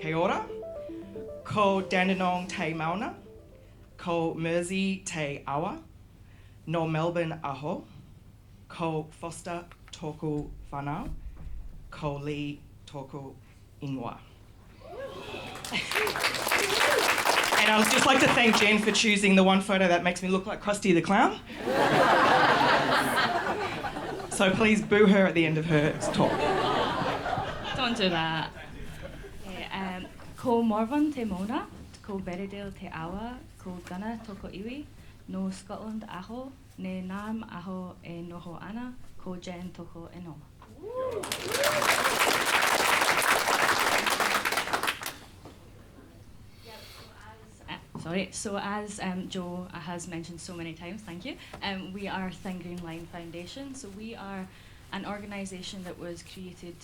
Kia ora. Ko Dandenong te mauna. Ko Mersey te awa. No Melbourne aho. Ko Foster tōku whanau. Ko Leigh tōku ingoa. And I would just like to thank Jen for choosing the one photo that makes me look like Krusty the Clown. So please boo her at the end of her talk. Don't do that. Okay, ko Morvan te Mona, ko Berriedale te Awa, ko Dana toko iwi, no Scotland aho, ne Nam aho e noho ana, ko Jen toko e no. So as Jo has mentioned so many times, thank you, we are Thin Green Line Foundation. So we are an organisation that was created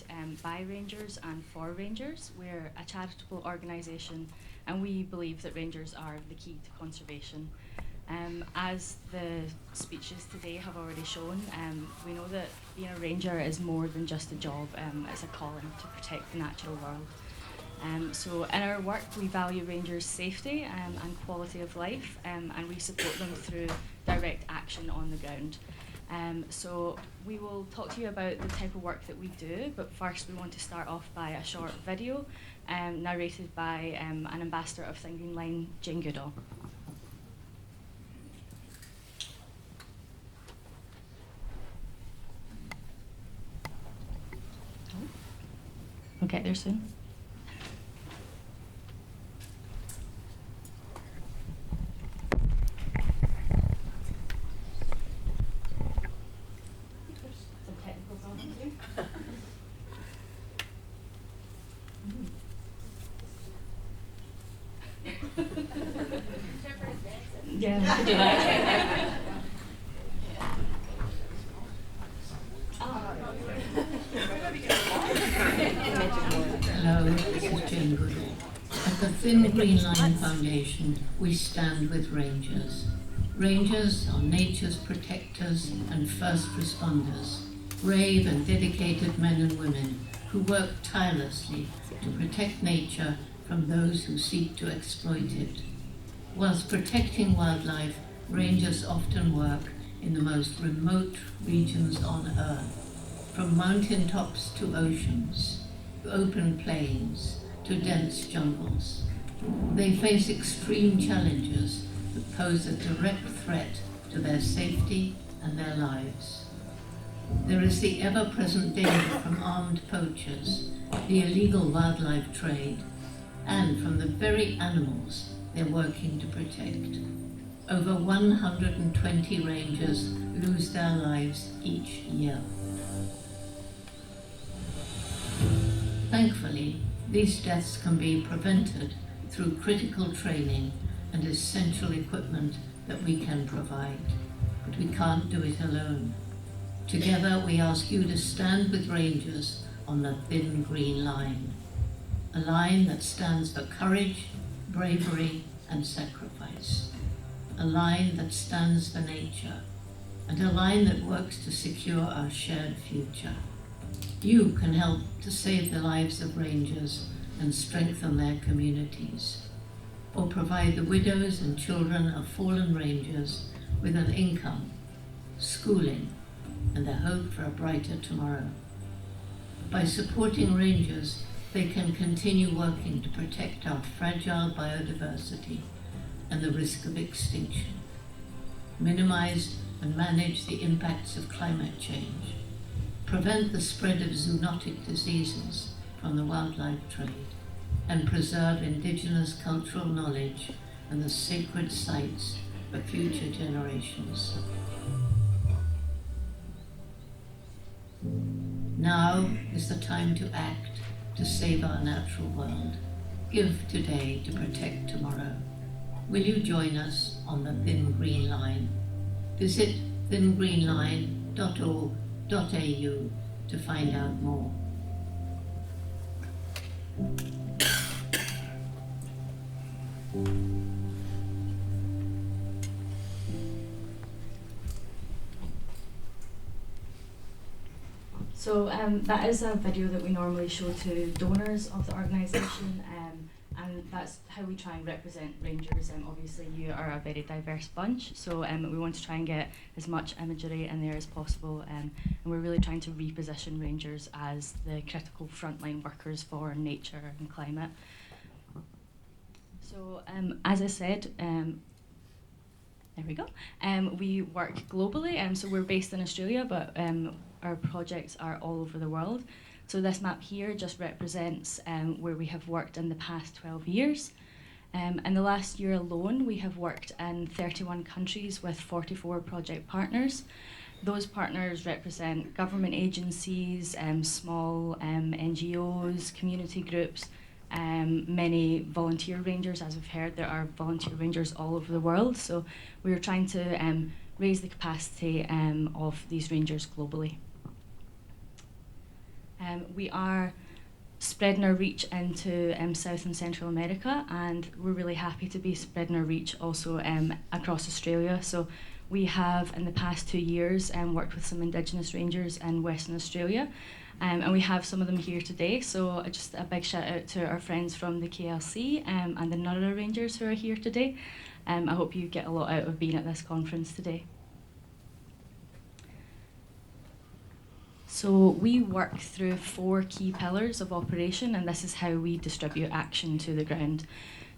by Rangers and for Rangers. We're a charitable organisation and we believe that Rangers are the key to conservation. As the speeches today have already shown, we know that being a ranger is more than just a job, it's a calling to protect the natural world. So in our work we value rangers' safety and quality of life, and we support them through direct action on the ground. So we will talk to you about the type of work that we do, but first we want to start off by a short video narrated by an ambassador of Thin Green Line, Jane Goodall. We'll get there soon. Yeah, we could do that. Hello, this is Jane Goodall. At the Thin Green Line Foundation, we stand with Rangers. Rangers are nature's protectors and first responders, brave and dedicated men and women who work tirelessly to protect nature from those who seek to exploit it. Whilst protecting wildlife, Rangers often work in the most remote regions on Earth, from mountain tops to oceans, to open plains, to dense jungles. They face extreme challenges that pose a direct threat to their safety and their lives. There is the ever-present danger from armed poachers, the illegal wildlife trade, and from the very animals they're working to protect. Over 120 rangers lose their lives each year. Thankfully, these deaths can be prevented through critical training and essential equipment that we can provide, but we can't do it alone. Together, we ask you to stand with Rangers on the Thin Green Line, a line that stands for courage, bravery, and sacrifice, a line that stands for nature, and a line that works to secure our shared future. You can help to save the lives of Rangers and strengthen their communities, or provide the widows and children of fallen Rangers with an income, schooling, and the hope for a brighter tomorrow. By supporting Rangers, they can continue working to protect our fragile biodiversity and the risk of extinction, minimize and manage the impacts of climate change, prevent the spread of zoonotic diseases from the wildlife trade, and preserve indigenous cultural knowledge and the sacred sites for future generations. Now is the time to act to save our natural world. Give today to protect tomorrow. Will you join us on the Thin Green Line? Visit thingreenline.org.au to find out more. So that is a video that we normally show to donors of the organisation, that's how we try and represent Rangers. Obviously, you are a very diverse bunch, so we want to try and get as much imagery in there as possible, and we're really trying to reposition Rangers as the critical frontline workers for nature and climate. So, as I said, there we go. We work globally, so we're based in Australia, but our projects are all over the world. So this map here just represents where we have worked in the past 12 years. In the last year alone, we have worked in 31 countries with 44 project partners. Those partners represent government agencies, small NGOs, community groups, many volunteer rangers. As we've heard, there are volunteer rangers all over the world. So we're trying to raise the capacity of these rangers globally. We are spreading our reach into South and Central America, and we're really happy to be spreading our reach also across Australia. So we have, in the past 2 years, worked with some Indigenous rangers in Western Australia, and we have some of them here today. So just a big shout out to our friends from the KLC and the Nurra Rangers who are here today. I hope you get a lot out of being at this conference today. So we work through 4 key pillars of operation, and this is how we distribute action to the ground.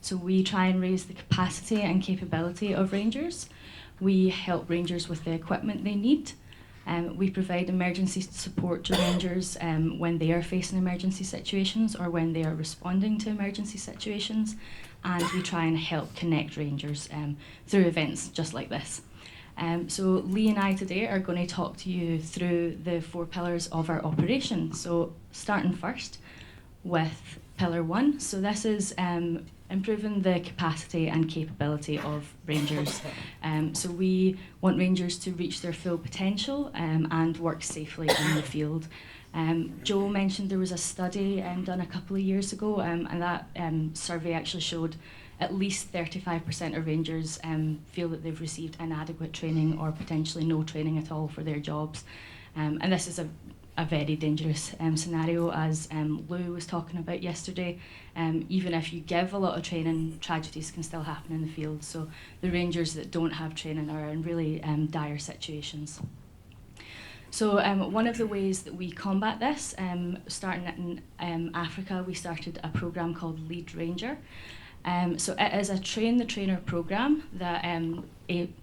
So we try and raise the capacity and capability of rangers. We help rangers with the equipment they need. We provide emergency support to rangers when they are facing emergency situations or when they are responding to emergency situations. And we try and help connect rangers through events just like this. So Leigh and I today are going to talk to you through the 4 pillars of our operation. So starting first with pillar 1. So this is improving the capacity and capability of rangers. So we want rangers to reach their full potential and work safely in the field. Joe mentioned there was a study done a couple of years ago, and that survey actually showed at least 35% of rangers feel that they've received inadequate training or potentially no training at all for their jobs. And this is a very dangerous scenario, as Lou was talking about yesterday. Even if you give a lot of training, tragedies can still happen in the field. So the rangers that don't have training are in really dire situations. So one of the ways that we combat this, starting in Africa, we started a programme called Lead Ranger. So it is a train the trainer programme that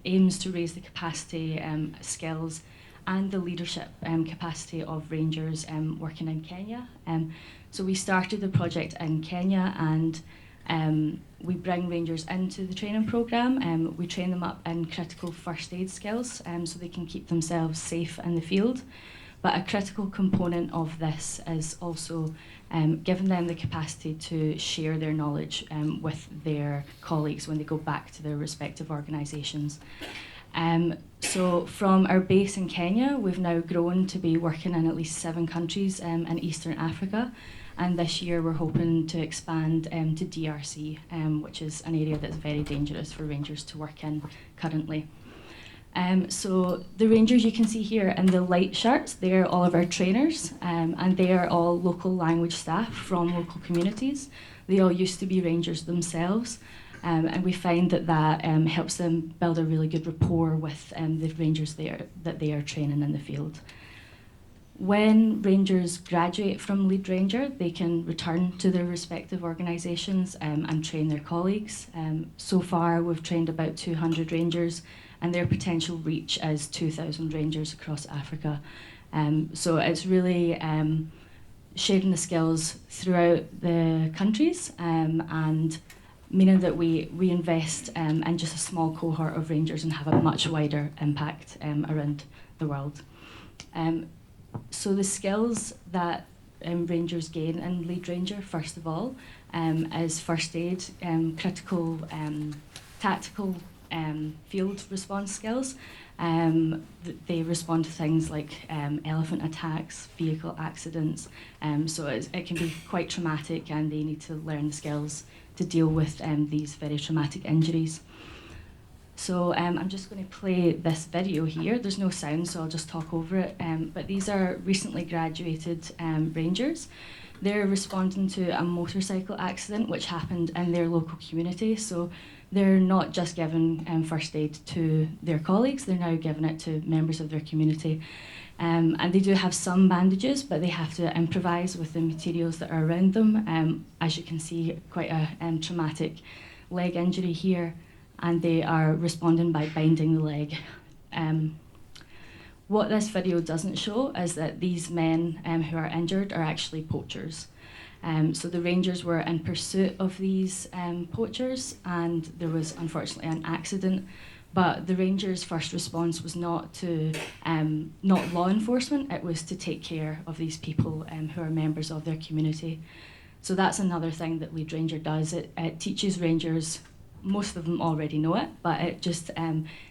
aims to raise the capacity, skills and the leadership capacity of rangers working in Kenya. So we started the project in Kenya, and we bring rangers into the training programme. We train them up in critical first aid skills so they can keep themselves safe in the field. But a critical component of this is also giving them the capacity to share their knowledge with their colleagues when they go back to their respective organisations. So from our base in Kenya, we've now grown to be working in at least 7 countries in Eastern Africa. And this year we're hoping to expand to DRC, which is an area that's very dangerous for rangers to work in currently. So the rangers you can see here in the light shirts, they're all of our trainers, and they are all local language staff from local communities. They all used to be rangers themselves, and we find that helps them build a really good rapport with the rangers that they are training in the field. When rangers graduate from Lead Ranger, they can return to their respective organisations and train their colleagues. So far, we've trained about 200 rangers, and their potential reach is 2,000 rangers across Africa. So it's really sharing the skills throughout the countries and meaning that we invest in just a small cohort of rangers and have a much wider impact around the world. So the skills that rangers gain in Lead Ranger, first of all, is first aid, critical, tactical field response skills. They respond to things like elephant attacks, vehicle accidents, so it can be quite traumatic, and they need to learn the skills to deal with these very traumatic injuries. So I'm just going to play this video here. There's no sound, so I'll just talk over it. But these are recently graduated rangers. they're responding to a motorcycle accident which happened in their local community. So they're not just giving first aid to their colleagues, they're now giving it to members of their community. And they do have some bandages, but they have to improvise with the materials that are around them. As you can see, quite a traumatic leg injury here, and they are responding by binding the leg. What this video doesn't show is that these men who are injured are actually poachers. So the Rangers were in pursuit of these poachers, and there was unfortunately an accident. But the Rangers' first response was not law enforcement, it was to take care of these people who are members of their community. So that's another thing that Lead Ranger does. It teaches Rangers, most of them already know it, but it just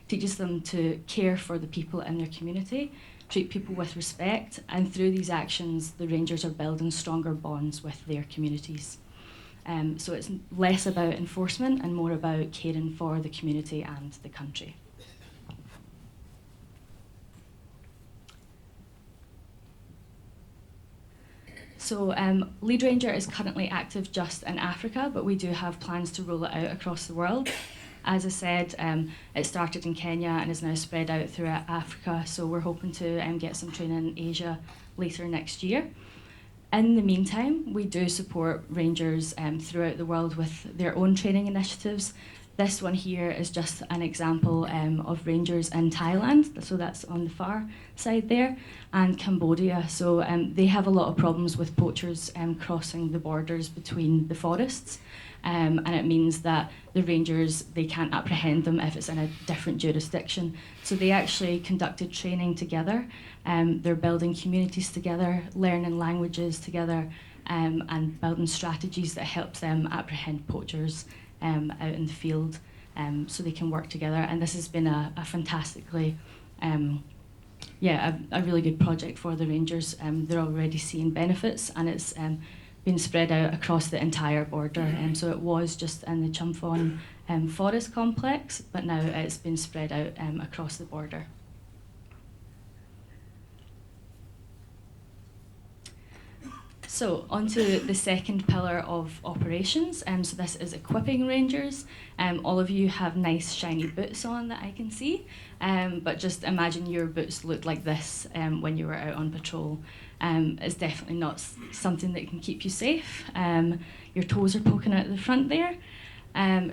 teaches them to care for the people in their community, treat people with respect, and through these actions, the Rangers are building stronger bonds with their communities. So it's less about enforcement and more about caring for the community and the country. So Lead Ranger is currently active just in Africa, but we do have plans to roll it out across the world. As I said, it started in Kenya and is now spread out throughout Africa, so we're hoping to get some training in Asia later next year. In the meantime, we do support Rangers throughout the world with their own training initiatives. This one here is just an example of Rangers in Thailand, so that's on the far side there, and Cambodia. So they have a lot of problems with poachers crossing the borders between the forests, and it means that the Rangers, they can't apprehend them if it's in a different jurisdiction. So they actually conducted training together. They're building communities together, learning languages together, and building strategies that help them apprehend poachers out in the field, so they can work together. And this has been a fantastically, a really good project for the Rangers. They're already seeing benefits, and it's been spread out across the entire border. So it was just in the Chumphon Forest Complex, but now it's been spread out across the border. So onto the second pillar of operations. So this is equipping Rangers. All of you have nice shiny boots on that I can see, but just imagine your boots looked like this when you were out on patrol. It's definitely not something that can keep you safe. Your toes are poking out the front there.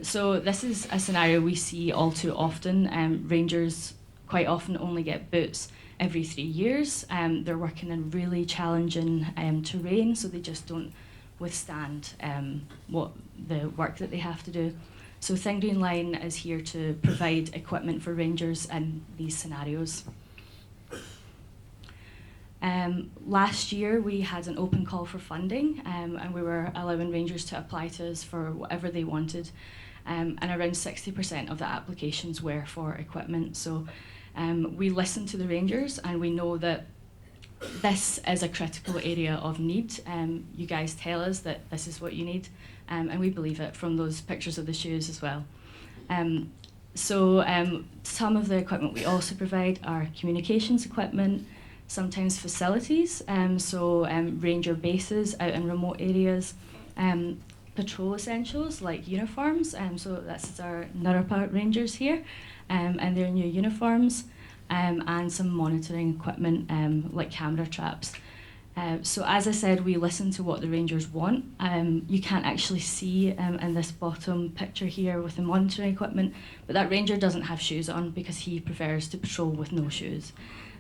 So this is a scenario we see all too often. Rangers quite often only get boots every 3 years. They're working in really challenging terrain, so they just don't withstand what the work that they have to do. So Thin Green Line is here to provide equipment for Rangers in these scenarios. Last year we had an open call for funding, and we were allowing Rangers to apply to us for whatever they wanted, and around 60% of the applications were for equipment. So we listen to the Rangers, and we know that this is a critical area of need. You guys tell us that this is what you need, and we believe it from those pictures of the shoes as well. Some of the equipment we also provide are communications equipment, sometimes facilities, ranger bases out in remote areas, patrol essentials like uniforms, so that's our Nurapa Rangers here, and their new uniforms, and some monitoring equipment like camera traps. So as I said, we listen to what the Rangers want. You can't actually see in this bottom picture here with the monitoring equipment, but that Ranger doesn't have shoes on because he prefers to patrol with no shoes.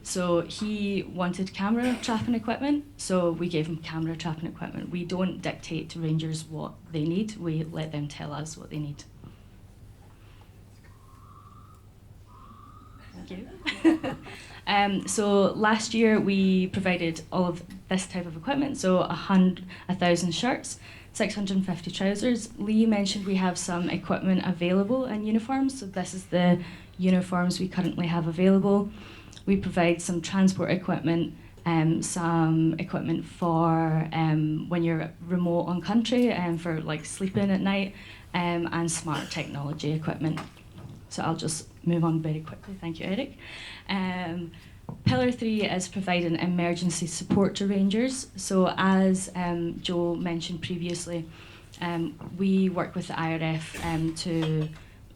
So he wanted camera trapping equipment, so we gave him camera trapping equipment. We don't dictate to Rangers what they need, we let them tell us what they need. Thank you. So last year we provided all of this type of equipment, so 1,000 shirts, 650 trousers. Leigh mentioned we have some equipment available in uniforms, so this is the uniforms we currently have available. We provide some transport equipment, some equipment for when you're remote on country and for like sleeping at night, and smart technology equipment. So I'll just move on very quickly. Thank you, Eric. Pillar 3 is providing emergency support to rangers. So as Joe mentioned previously, we work with the IRF to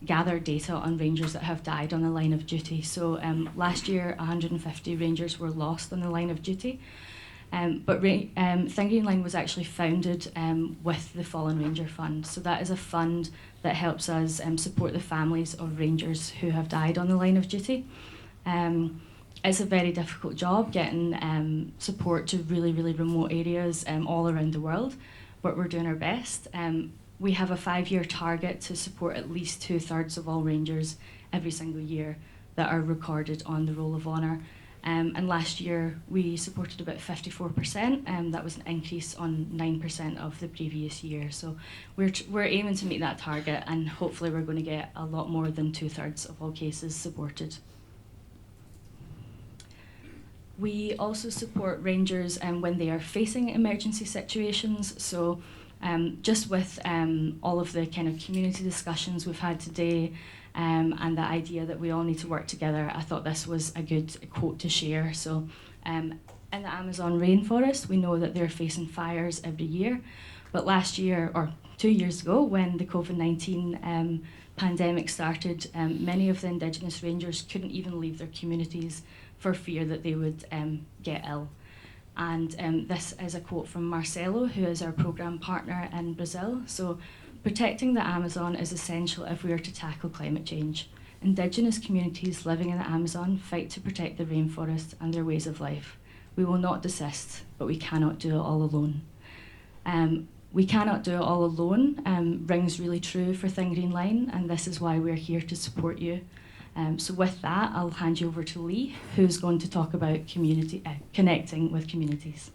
gather data on rangers that have died on the line of duty. So last year, 150 rangers were lost on the line of duty. But Thin Line was actually founded with the Fallen Ranger Fund. So that is a fund that helps us support the families of rangers who have died on the line of duty. It's a very difficult job getting support to really, really remote areas all around the world, but we're doing our best. We have a 5-year target to support at least 2/3 of all rangers every single year that are recorded on the Roll of Honour. And last year we supported about 54%, that was an increase on 9% of the previous year. So we're aiming to meet that target, and hopefully we're going to get a lot more than 2/3 of all cases supported. We also support rangers when they are facing emergency situations. So just with all of the kind of community discussions we've had today, and the idea that we all need to work together, I thought this was a good quote to share. So in the Amazon rainforest, we know that they're facing fires every year. But last year, or 2 years ago, when the COVID-19 pandemic started, many of the Indigenous rangers couldn't even leave their communities for fear that they would get ill. And this is a quote from Marcelo, who is our program partner in Brazil. So, protecting the Amazon is essential if we are to tackle climate change. Indigenous communities living in the Amazon fight to protect the rainforest and their ways of life. We will not desist, but we cannot do it all alone. We cannot do it all alone rings really true for Thin Green Line, and this is why we're here to support you. So with that, I'll hand you over to Leigh, who's going to talk about connecting with communities.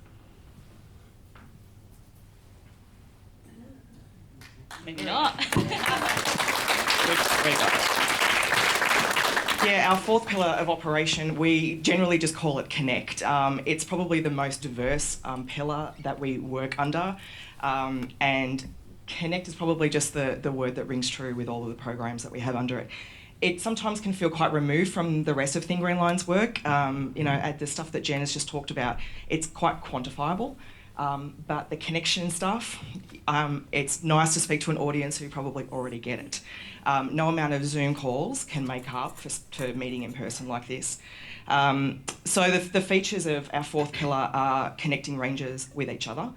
Maybe not. Yeah, our fourth pillar of operation, we generally just call it Connect. It's probably the most diverse pillar that we work under, and Connect is probably just the word that rings true with all of the programs that we have under it. It sometimes can feel quite removed from the rest of Thin Green Line's work. At the stuff that Jen has just talked about, it's quite quantifiable. But the connection stuff, it's nice to speak to an audience who probably already get it. No amount of Zoom calls can make up for meeting in person like this. So the features of our fourth pillar are connecting rangers with each other,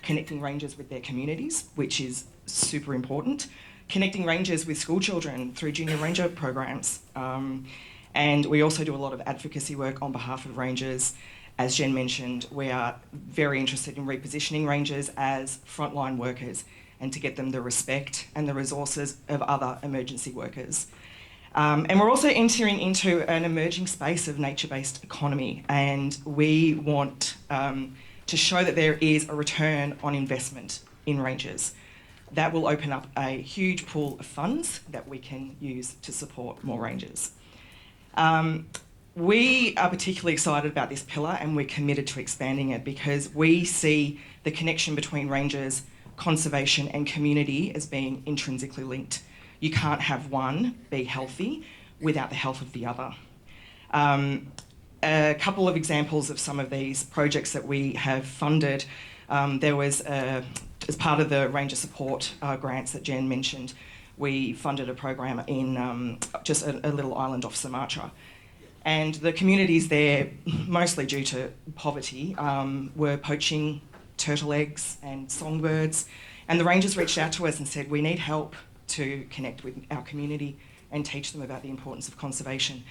connecting rangers with their communities, which is super important, connecting rangers with school children through junior ranger programs. And we also do a lot of advocacy work on behalf of rangers. As Jen mentioned, we are very interested in repositioning rangers as frontline workers and to get them the respect and the resources of other emergency workers. And we're also entering into an emerging space of nature-based economy, and we want to show that there is a return on investment in rangers. That will open up a huge pool of funds that we can use to support more rangers. We are particularly excited about this pillar, and we're committed to expanding it because we see the connection between rangers, conservation and community as being intrinsically linked. You can't have one be healthy without the health of the other. A couple of examples of some of these projects that we have funded, there was as part of the ranger support grants that Jen mentioned, we funded a program in just a little island off Sumatra. And the communities there, mostly due to poverty, were poaching turtle eggs and songbirds. And the rangers reached out to us and said, we need help to connect with our community and teach them about the importance of conservation.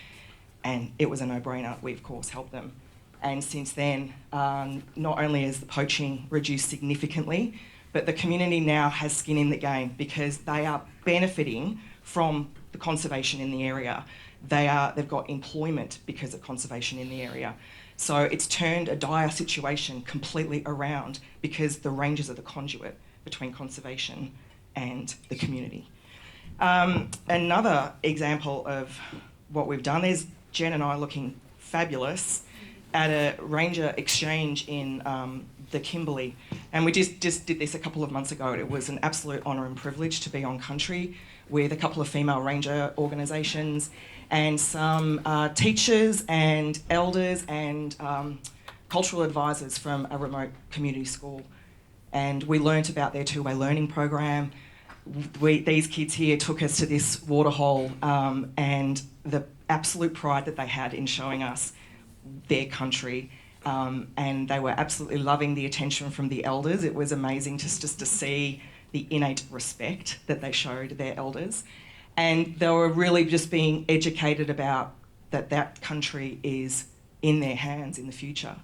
And it was a no-brainer. We, of course, helped them. And since then, not only has the poaching reduced significantly, but the community now has skin in the game because they are benefiting from the conservation in the area. They've got employment because of conservation in the area. So it's turned a dire situation completely around because the rangers are the conduit between conservation and the community. Another example of what we've done is Jen and I looking fabulous at a ranger exchange in the Kimberley. And we just did this a couple of months ago. It was an absolute honour and privilege to be on country with a couple of female ranger organisations and some teachers and elders and cultural advisors from a remote community school. And we learnt about their two-way learning program. These kids here took us to this waterhole and the absolute pride that they had in showing us their country. And they were absolutely loving the attention from the elders. It was amazing just to see the innate respect that they showed their elders. And they were really just being educated about that country is in their hands in the future.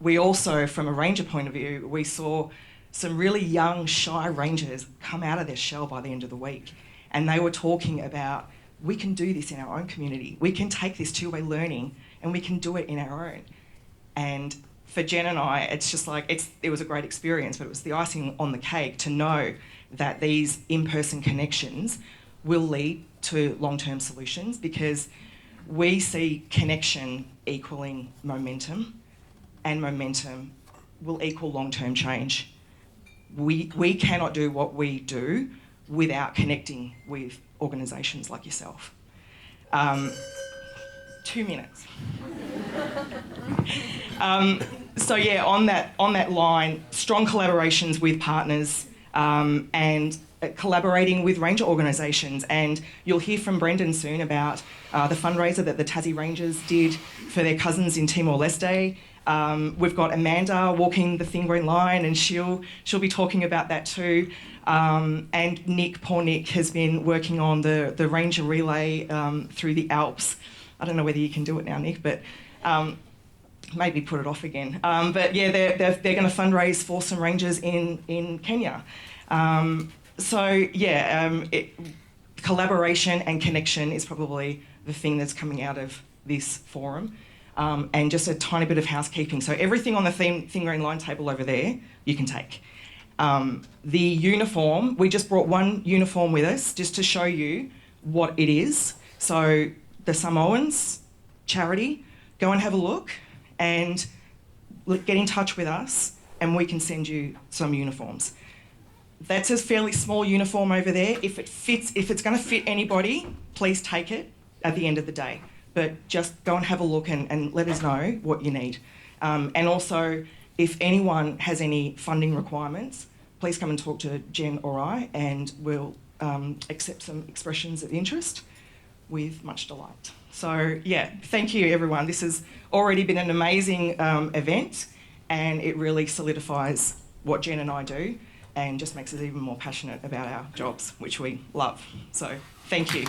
We also, from a ranger point of view, we saw some really young, shy rangers come out of their shell by the end of the week. And they were talking about, we can do this in our own community. We can take this two-way learning and we can do it in our own. And for Jen and I, it's just like, it was a great experience, but it was the icing on the cake to know that these in-person connections will lead to long-term solutions, because we see connection equaling momentum, and momentum will equal long-term change. We cannot do what we do without connecting with organisations like yourself. 2 minutes. So yeah, on that line, strong collaborations with partners and collaborating with ranger organisations. And you'll hear from Brendan soon about the fundraiser that the Tassie Rangers did for their cousins in Timor-Leste. We've got Amanda walking the Thin Green Line, and she'll be talking about that too. And Nick, poor Nick, has been working on the Ranger Relay through the Alps. I don't know whether you can do it now, Nick, but maybe put it off again. But yeah, they're going to fundraise for some rangers in Kenya. Collaboration and connection is probably the thing that's coming out of this forum. And just a tiny bit of housekeeping. So everything on the Thin Green Line table over there, you can take. The uniform, we just brought one uniform with us just to show you what it is. So the Samoans charity, go and have a look and get in touch with us and we can send you some uniforms. That's a fairly small uniform over there. If it's going to fit anybody, please take it at the end of the day. But just go and have a look and let us know what you need. And also, if anyone has any funding requirements, please come and talk to Jen or I, and we'll accept some expressions of interest with much delight. So yeah, thank you everyone. This has already been an amazing event, and it really solidifies what Jen and I do and just makes us even more passionate about our jobs, which we love. So thank you.